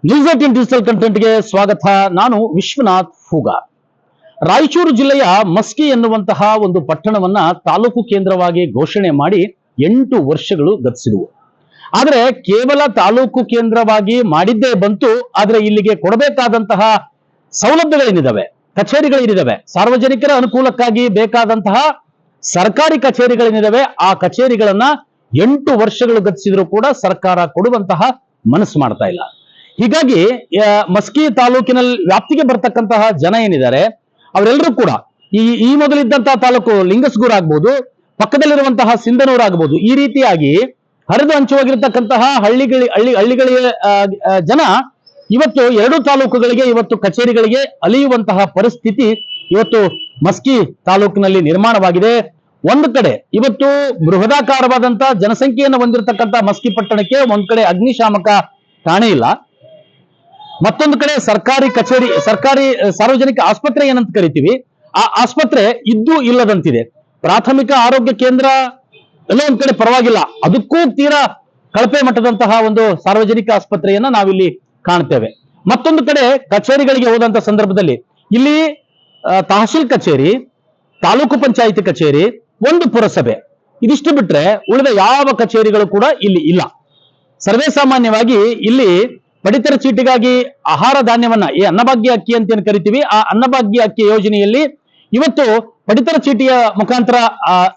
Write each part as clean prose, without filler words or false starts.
News18 digital ಕಂಟೆಂಟ್ಗೆ ಸ್ವಾಗತ. ನಾನು ವಿಶ್ವನಾಥ್ ಫೂಗಾರ್. ರಾಯಚೂರು ಜಿಲ್ಲೆಯ ಮಸ್ಕಿ ಎನ್ನುವಂತಹ ಒಂದು ಪಟ್ಟಣವನ್ನ ತಾಲೂಕು ಕೇಂದ್ರವಾಗಿ ಘೋಷಣೆ ಮಾಡಿ 8 ವರ್ಷಗಳು ಗತಿಸಿದವು. ಆದರೆ ಕೇವಲ ತಾಲೂಕು ಕೇಂದ್ರವಾಗಿ ಮಾಡಿದ್ದೇ ಬಂತು. ಆದರೆ ಇಲ್ಲಿಗೆ ಕೊಡಬೇಕಾದಂತಹ ಸೌಲಭ್ಯಗಳೇನಿದಾವೆ, ಕಚೇರಿಗಳೇನಿದಾವೆ, ಸಾರ್ವಜನಿಕರ ಅನುಕೂಲಕ್ಕಾಗಿ ಬೇಕಾದಂತಹ ಸರ್ಕಾರಿ ಕಚೇರಿಗಳೇನಿದಾವೆ, ಆ ಕಚೇರಿಗಳನ್ನ 8 ವರ್ಷಗಳು ಗತಿಸಿದ್ರು ಕೂಡ ಸರ್ಕಾರ ಕೊಡುವಂತಹ ಮನಸ್ಸು ಮಾಡ್ತಾ ಇಲ್ಲ. ಹೀಗಾಗಿ ಮಸ್ಕಿ ತಾಲೂಕಿನಲ್ಲಿ ವ್ಯಾಪ್ತಿಗೆ ಬರ್ತಕ್ಕಂತಹ ಜನ ಏನಿದ್ದಾರೆ ಅವರೆಲ್ಲರೂ ಕೂಡ ಈ ಮೊದಲಿದ್ದಂತಹ ತಾಲೂಕು ಲಿಂಗಸ್ಗೂರ್ ಆಗ್ಬೋದು, ಪಕ್ಕದಲ್ಲಿರುವಂತಹ ಸಿಂಧನೂರು ಆಗ್ಬೋದು, ಈ ರೀತಿಯಾಗಿ ಹರಿದು ಹಂಚುವಾಗಿರ್ತಕ್ಕಂತಹ ಹಳ್ಳಿಗಳ ಜನ ಇವತ್ತು 2 ತಾಲೂಕುಗಳಿಗೆ ಇವತ್ತು ಕಚೇರಿಗಳಿಗೆ ಅಲಿಯುವಂತಹ ಪರಿಸ್ಥಿತಿ ಇವತ್ತು ಮಸ್ಕಿ ತಾಲೂಕಿನಲ್ಲಿ ನಿರ್ಮಾಣವಾಗಿದೆ. ಒಂದು ಕಡೆ ಇವತ್ತು ಬೃಹದಾಕಾರವಾದಂತಹ ಜನಸಂಖ್ಯೆಯನ್ನು ಹೊಂದಿರತಕ್ಕಂತಹ ಮಸ್ಕಿ ಪಟ್ಟಣಕ್ಕೆ ಒಂದ್ ಕಡೆ ಅಗ್ನಿಶಾಮಕ ಠಾಣೆ ಇಲ್ಲ, ಮತ್ತೊಂದು ಕಡೆ ಸರ್ಕಾರಿ ಕಚೇರಿ, ಸರ್ಕಾರಿ ಸಾರ್ವಜನಿಕ ಆಸ್ಪತ್ರೆ ಏನಂತ ಕರಿತೀವಿ, ಆ ಆಸ್ಪತ್ರೆ ಇದ್ದೂ ಇಲ್ಲದಂತಿದೆ. ಪ್ರಾಥಮಿಕ ಆರೋಗ್ಯ ಕೇಂದ್ರ ಎಲ್ಲ ಒಂದ್ ಕಡೆ ಪರವಾಗಿಲ್ಲ, ಅದಕ್ಕೂ ತೀರಾ ಕಳಪೆ ಮಟ್ಟದಂತಹ ಒಂದು ಸಾರ್ವಜನಿಕ ಆಸ್ಪತ್ರೆಯನ್ನ ನಾವಿಲ್ಲಿ ಕಾಣ್ತೇವೆ. ಮತ್ತೊಂದು ಕಡೆ ಕಚೇರಿಗಳಿಗೆ ಹೋದಂತ ಸಂದರ್ಭದಲ್ಲಿ ಇಲ್ಲಿ ತಹಶೀಲ್ ಕಚೇರಿ, ತಾಲೂಕು ಪಂಚಾಯಿತಿ ಕಚೇರಿ, ಒಂದು ಪುರಸಭೆ, ಇದಿಷ್ಟು ಬಿಟ್ರೆ ಉಳಿದ ಯಾವ ಕಚೇರಿಗಳು ಕೂಡ ಇಲ್ಲಿ ಇಲ್ಲ. ಸರ್ವೇ ಸಾಮಾನ್ಯವಾಗಿ ಇಲ್ಲಿ ಪಡಿತರ ಚೀಟಿಗಾಗಿ ಆಹಾರ ಧಾನ್ಯವನ್ನ, ಈ ಅನ್ನಭಾಗ್ಯ ಅಕ್ಕಿ ಅಂತ ಏನ್ ಕರಿತೀವಿ, ಆ ಅನ್ನಭಾಗ್ಯ ಅಕ್ಕಿ ಯೋಜನೆಯಲ್ಲಿ ಇವತ್ತು ಪಡಿತರ ಚೀಟಿಯ ಮುಖಾಂತರ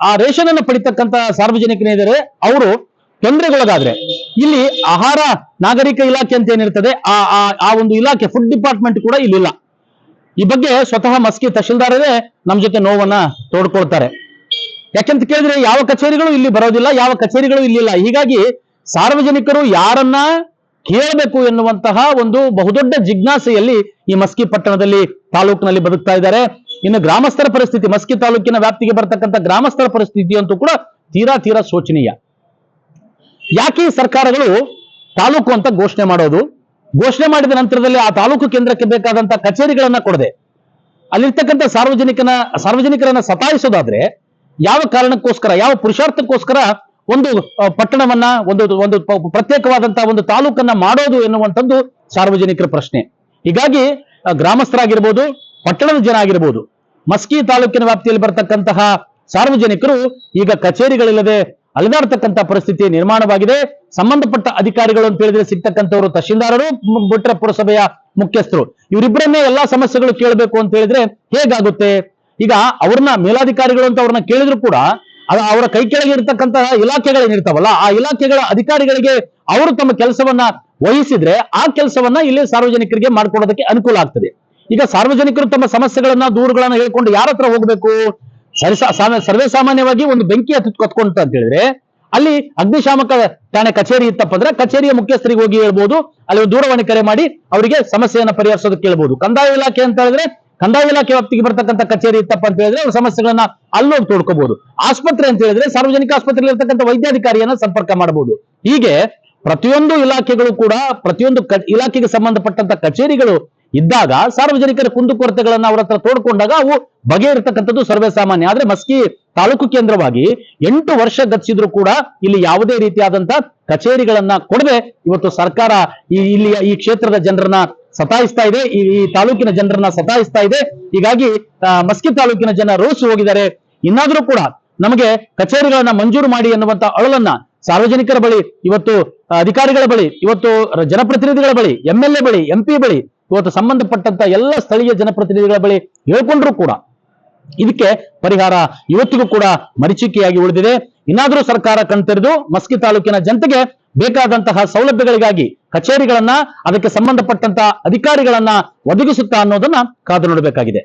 ಆ ರೇಷನ್ ಅನ್ನು ಪಡಿತಕ್ಕಂತ ಸಾರ್ವಜನಿಕರಿದ್ದಾರೆ, ಅವರು ತೊಂದರೆಗೊಳಗಾದ್ರೆ ಇಲ್ಲಿ ಆಹಾರ ನಾಗರಿಕ ಇಲಾಖೆ ಅಂತ ಏನಿರ್ತದೆ, ಆ ಒಂದು ಇಲಾಖೆ, ಫುಡ್ ಡಿಪಾರ್ಟ್ಮೆಂಟ್ ಕೂಡ ಇಲ್ಲಿಲ್ಲ. ಈ ಬಗ್ಗೆ ಸ್ವತಃ ಮಸ್ಕಿ ತಹಶೀಲ್ದಾರರೇ ನಮ್ಮ ಜೊತೆ ನೋವನ್ನ ತೋಡ್ಕೊಳ್ತಾರೆ. ಯಾಕೆಂತ ಕೇಳಿದ್ರೆ ಯಾವ ಕಚೇರಿಗಳು ಇಲ್ಲಿ ಬರೋದಿಲ್ಲ, ಯಾವ ಕಚೇರಿಗಳು ಇಲ್ಲಿಲ್ಲ. ಹೀಗಾಗಿ ಸಾರ್ವಜನಿಕರು ಯಾರನ್ನ ಕೇಳಬೇಕು ಎನ್ನುವಂತಹ ಒಂದು ಬಹುದೊಡ್ಡ ಜಿಜ್ಞಾಸೆಯಲ್ಲಿ ಈ ಮಸ್ಕಿ ಪಟ್ಟಣದಲ್ಲಿ, ತಾಲೂಕಿನಲ್ಲಿ ಬದುಕ್ತಾ ಇದ್ದಾರೆ. ಇನ್ನು ಗ್ರಾಮಸ್ಥರ ಪರಿಸ್ಥಿತಿ, ಮಸ್ಕಿ ತಾಲೂಕಿನ ವ್ಯಾಪ್ತಿಗೆ ಬರ್ತಕ್ಕಂಥ ಗ್ರಾಮಸ್ಥರ ಪರಿಸ್ಥಿತಿ ಅಂತೂ ಕೂಡ ತೀರಾ ಶೋಚನೀಯ. ಯಾಕೆ ಸರ್ಕಾರಗಳು ತಾಲೂಕು ಅಂತ ಘೋಷಣೆ ಮಾಡೋದು, ಘೋಷಣೆ ಮಾಡಿದ ನಂತರದಲ್ಲಿ ಆ ತಾಲೂಕು ಕೇಂದ್ರಕ್ಕೆ ಬೇಕಾದಂತಹ ಕಚೇರಿಗಳನ್ನ ಕೊಡದೆ ಅಲ್ಲಿರ್ತಕ್ಕಂಥ ಸಾರ್ವಜನಿಕರನ್ನ ಸತಾಯಿಸೋದಾದ್ರೆ ಯಾವ ಕಾರಣಕ್ಕೋಸ್ಕರ, ಯಾವ ಪುರುಷಾರ್ಥಕ್ಕೋಸ್ಕರ ಒಂದು ಪಟ್ಟಣವನ್ನ, ಒಂದು ಪ್ರತ್ಯೇಕವಾದಂತಹ ಒಂದು ತಾಲೂಕನ್ನ ಮಾಡೋದು ಎನ್ನುವಂಥದ್ದು ಸಾರ್ವಜನಿಕರ ಪ್ರಶ್ನೆ. ಹೀಗಾಗಿ ಗ್ರಾಮಸ್ಥರಾಗಿರ್ಬೋದು, ಪಟ್ಟಣದ ಜನ ಆಗಿರ್ಬೋದು, ಮಸ್ಕಿ ತಾಲೂಕಿನ ವ್ಯಾಪ್ತಿಯಲ್ಲಿ ಬರ್ತಕ್ಕಂತಹ ಸಾರ್ವಜನಿಕರು ಈಗ ಕಚೇರಿಗಳಿಲ್ಲದೆ ಅಲೆದಾಡ್ತಕ್ಕಂಥ ಪರಿಸ್ಥಿತಿ ನಿರ್ಮಾಣವಾಗಿದೆ. ಸಂಬಂಧಪಟ್ಟ ಅಧಿಕಾರಿಗಳು ಅಂತ ಹೇಳಿದ್ರೆ ಸಿಗ್ತಕ್ಕಂಥವ್ರು ತಹಶೀಲ್ದಾರರು, ಬಿಟ್ರೆ ಪುರಸಭೆಯ ಮುಖ್ಯಸ್ಥರು, ಇವರಿಬ್ಬರನ್ನೇ ಎಲ್ಲಾ ಸಮಸ್ಯೆಗಳು ಕೇಳಬೇಕು ಅಂತ ಹೇಳಿದ್ರೆ ಹೇಗಾಗುತ್ತೆ? ಈಗ ಅವ್ರನ್ನ ಮೇಲಾಧಿಕಾರಿಗಳು ಅಂತ ಅವ್ರನ್ನ ಕೇಳಿದ್ರು ಕೂಡ ಅವರ ಕೈ ಕೆಳಗೆ ಇರತಕ್ಕಂತಹ ಇಲಾಖೆಗಳೇನಿರ್ತಾವಲ್ಲ, ಆ ಇಲಾಖೆಗಳ ಅಧಿಕಾರಿಗಳಿಗೆ ಅವರು ತಮ್ಮ ಕೆಲಸವನ್ನ ವಹಿಸಿದ್ರೆ ಆ ಕೆಲಸವನ್ನ ಇಲ್ಲಿ ಸಾರ್ವಜನಿಕರಿಗೆ ಮಾಡ್ಕೊಡೋದಕ್ಕೆ ಅನುಕೂಲ ಆಗ್ತದೆ. ಈಗ ಸಾರ್ವಜನಿಕರು ತಮ್ಮ ಸಮಸ್ಯೆಗಳನ್ನ, ದೂರುಗಳನ್ನ ಹೇಳ್ಕೊಂಡು ಯಾರ ಹತ್ರ ಹೋಗ್ಬೇಕು? ಸರ್ವೇ ಸಾಮಾನ್ಯವಾಗಿ ಒಂದು ಬೆಂಕಿ ಕತ್ಕೊಂತ ಅಂತ ಹೇಳಿದ್ರೆ ಅಲ್ಲಿ ಅಗ್ನಿಶಾಮಕ ಠಾಣೆ ಕಚೇರಿ ಇತ್ತಪ್ಪ ಅಂದ್ರೆ ಕಚೇರಿಯ ಮುಖ್ಯಸ್ಥರಿಗೆ ಹೋಗಿ ಹೇಳ್ಬೋದು, ಅಲ್ಲಿ ಒಂದು ದೂರವಾಣಿ ಕರೆ ಮಾಡಿ ಅವರಿಗೆ ಸಮಸ್ಯೆಯನ್ನ ಪರಿಹರಿಸೋದಕ್ಕೆ ಹೇಳ್ಬೋದು. ಕಂದಾಯ ಇಲಾಖೆ ಅಂತ ಹೇಳಿದ್ರೆ ಕಂದಾಯ ಇಲಾಖೆ ವ್ಯಾಪ್ತಿಗೆ ಬರ್ತಕ್ಕಂಥ ಕಚೇರಿ ಇತ್ತಪ್ಪ ಅಂತ ಹೇಳಿದ್ರೆ ಅವ್ರ ಸಮಸ್ಯೆಗಳನ್ನ ಅಲ್ಲೋಗಿ ತೋಡ್ಕೋಬಹುದು. ಆಸ್ಪತ್ರೆ ಅಂತ ಹೇಳಿದ್ರೆ ಸಾರ್ವಜನಿಕ ಆಸ್ಪತ್ರೆಯಲ್ಲಿ ಇರ್ತಕ್ಕಂಥ ವೈದ್ಯಾಧಿಕಾರಿಯನ್ನ ಸಂಪರ್ಕ ಮಾಡಬಹುದು. ಹೀಗೆ ಪ್ರತಿಯೊಂದು ಇಲಾಖೆಗಳು ಕೂಡ, ಪ್ರತಿಯೊಂದು ಇಲಾಖೆಗೆ ಸಂಬಂಧಪಟ್ಟಂತ ಕಚೇರಿಗಳು ಇದ್ದಾಗ ಸಾರ್ವಜನಿಕರ ಕುಂದುಕೊರತೆಗಳನ್ನ ಅವ್ರ ಹತ್ರ ತೋಡ್ಕೊಂಡಾಗ ಅವು ಬಗೆಹರಿರ್ತಕ್ಕಂಥದ್ದು ಸರ್ವೇ ಸಾಮಾನ್ಯ. ಆದ್ರೆ ಮಸ್ಕಿ ತಾಲೂಕು ಕೇಂದ್ರವಾಗಿ 8 ವರ್ಷ ಗತಿಸಿದ್ರು ಕೂಡ ಇಲ್ಲಿ ಯಾವುದೇ ರೀತಿಯಾದಂತ ಕಚೇರಿಗಳನ್ನ ಕೊಡದೆ ಇವತ್ತು ಸರ್ಕಾರ ಈ ಕ್ಷೇತ್ರದ ಜನರನ್ನ ಸತಾಯಿಸ್ತಾ ಇದೆ, ಈ ತಾಲೂಕಿನ ಜನರನ್ನ ಸತಾಯಿಸ್ತಾ ಇದೆ. ಹೀಗಾಗಿ ಮಸ್ಕಿ ತಾಲೂಕಿನ ಜನ ರೋಸಿ ಹೋಗಿದ್ದಾರೆ. ಇನ್ನಾದ್ರೂ ಕೂಡ ನಮಗೆ ಕಚೇರಿಗಳನ್ನ ಮಂಜೂರು ಮಾಡಿ ಎನ್ನುವಂತ ಅಳಲನ್ನ ಸಾರ್ವಜನಿಕರ ಬಳಿ, ಇವತ್ತು ಅಧಿಕಾರಿಗಳ ಬಳಿ, ಇವತ್ತು ಜನಪ್ರತಿನಿಧಿಗಳ ಬಳಿ, MLA ಬಳಿ, MP ಬಳಿ, ಇವತ್ತು ಸಂಬಂಧಪಟ್ಟಂತ ಎಲ್ಲ ಸ್ಥಳೀಯ ಜನಪ್ರತಿನಿಧಿಗಳ ಬಳಿ ಹೇಳ್ಕೊಂಡ್ರು ಕೂಡ ಇದಕ್ಕೆ ಪರಿಹಾರ ಇವತ್ತಿಗೂ ಕೂಡ ಮರೀಚಿಕೆಯಾಗಿ ಉಳಿದಿದೆ. ಇನ್ನಾದ್ರೂ ಸರ್ಕಾರ ಕಣ್ತೆರೆದು ಮಸ್ಕಿ ತಾಲೂಕಿನ ಜನತೆಗೆ ಬೇಕಾದಂತಹ ಸೌಲಭ್ಯಗಳಿಗಾಗಿ ಕಚೇರಿಗಳನ್ನ, ಅದಕ್ಕೆ ಸಂಬಂಧಪಟ್ಟಂತ ಅಧಿಕಾರಿಗಳನ್ನ ಒದಗಿಸುತ್ತಾ ಅನ್ನೋದನ್ನ ಕಾದು ನೋಡಬೇಕಾಗಿದೆ.